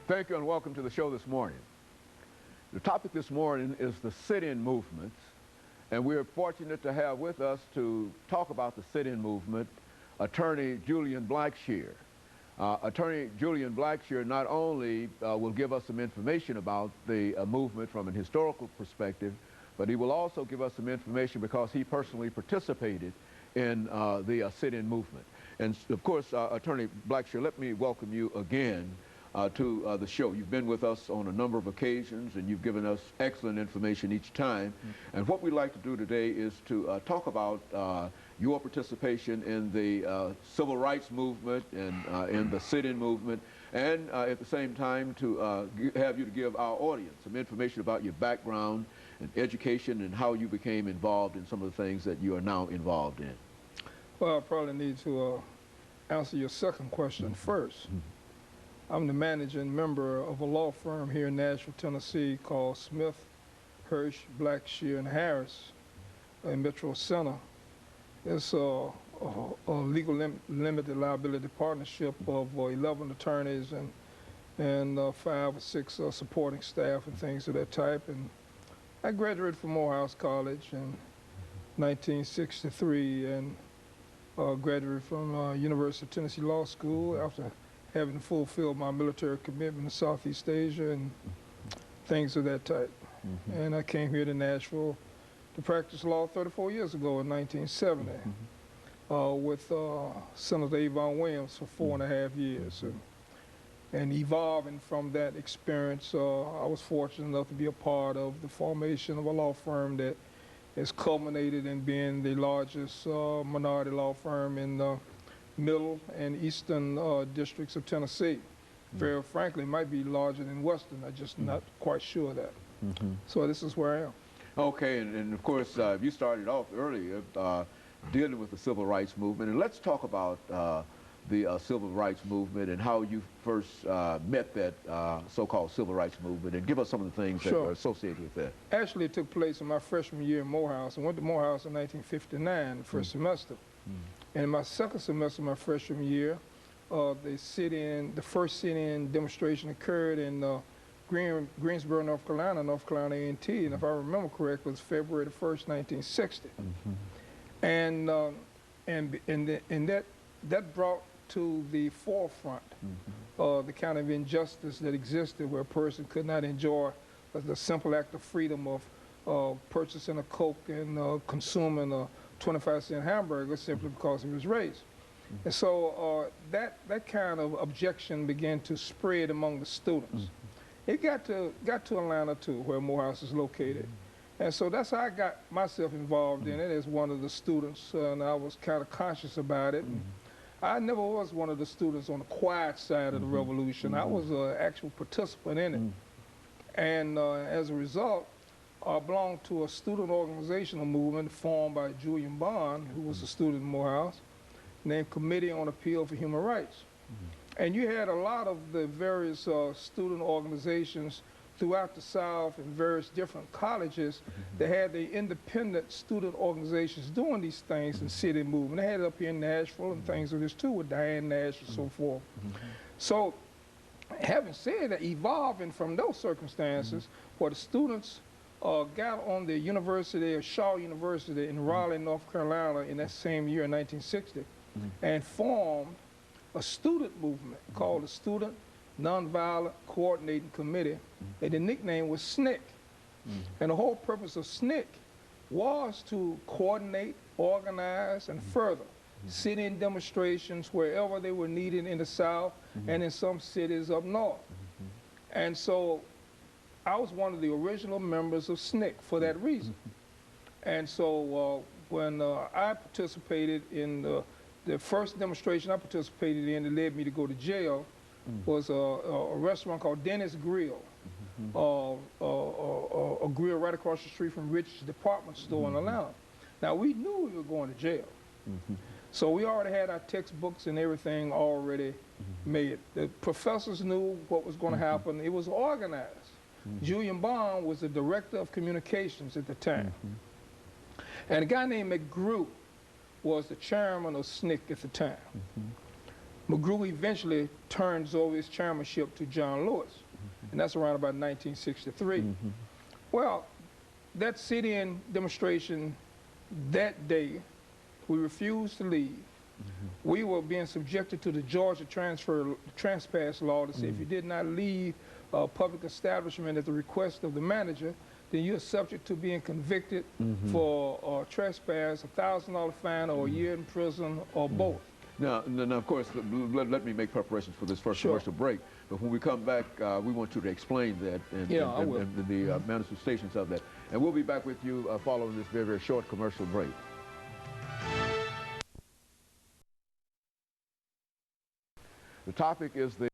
Thank you and welcome to the show this morning. The topic this morning is the sit-in movements, and we're fortunate to have with us to talk about the sit-in movement attorney Julian Blackshear. Attorney Julian Blackshear not only will give us some information about the movement from an historical perspective, but he will also give us some information because he personally participated in the sit-in movement. And of course, Attorney Blackshear, let me welcome you again to the show. You've been with us on a number of occasions, and you've given us excellent information each time. And what we'd like to do today is to talk about your participation in the civil rights movement and in the sit-in movement, and at the same time to have you to give our audience some information about your background and education and how you became involved in some of the things that you are now involved in. Well, I probably need to answer your second question first. I'm the managing member of a law firm here in Nashville, Tennessee called Smith, Hirsch, Blackshear, and Harris in Metro Center. It's a legal limited liability partnership of 11 attorneys and 5 or 6 supporting staff and things of that type. And I graduated from Morehouse College in 1963 and graduated from University of Tennessee Law School after having fulfilled my military commitment to Southeast Asia and things of that type. And I came here to Nashville to practice law 34 years ago in 1970 with Senator Avon Williams for 4.5 years. And evolving from that experience, I was fortunate enough to be a part of the formation of a law firm that has culminated in being the largest minority law firm in the middle and eastern districts of Tennessee. Very frankly, it might be larger than western. I'm just not quite sure of that. So this is where I am. Okay, and of course, you started off earlier dealing with the civil rights movement, and let's talk about the civil rights movement and how you first met that so-called civil rights movement, and give us some of the things that are associated with that. Actually, it took place in my freshman year in Morehouse. I went to Morehouse in 1959, the first semester. And in my second semester, my freshman year, the first sit-in demonstration occurred in Greensboro, North Carolina A&T, and if I remember correctly, it was February the 1st, 1960. And that brought to the forefront the kind of injustice that existed where a person could not enjoy the simple act of freedom of purchasing a Coke and consuming a 25-cent hamburger simply because of his race. And so that kind of objection began to spread among the students. It got to Atlanta too, where Morehouse is located. And so that's how I got myself involved in it as one of the students, and I was kind of conscious about it. I never was one of the students on the quiet side of the revolution. I was an actual participant in it. And as a result, I belonged to a student organizational movement formed by Julian Bond, who was a student in Morehouse, named Committee on Appeal for Human Rights. And you had a lot of the various student organizations throughout the South and various different colleges that had the independent student organizations doing these things and sit-in movement. They had it up here in Nashville and things of this too with Diane Nash and so forth. So having said that, evolving from those circumstances where the students got on the University of Shaw University in Raleigh, North Carolina in that same year in 1960 and formed a student movement called the Student Nonviolent Coordinating Committee, and the nickname was SNCC. And the whole purpose of SNCC was to coordinate, organize, and further sit-in demonstrations wherever they were needed in the South and in some cities up north. And so I was one of the original members of SNCC for that reason. And so when I participated in the first demonstration I participated in that led me to go to jail was a restaurant called Dennis Grill, a grill right across the street from Rich's department store in Atlanta. Now, we knew we were going to jail. So we already had our textbooks and everything already made. The professors knew what was going to happen. It was organized. Julian Bond was the director of communications at the time. And a guy named McGrew was the chairman of SNCC at the time. McGrew eventually turns over his chairmanship to John Lewis, and that's around about 1963. Well, that sit-in demonstration that day, we refused to leave. We were being subjected to the Georgia trespass law to say if you did not leave a public establishment at the request of the manager, then you're subject to being convicted for trespass, $1,000 fine, or a year in prison, or both. Now, of course, let me make preparations for this first commercial break. But when we come back, we want you to explain that and the manifestations of that. And we'll be back with you following this very, very short commercial break. The topic is the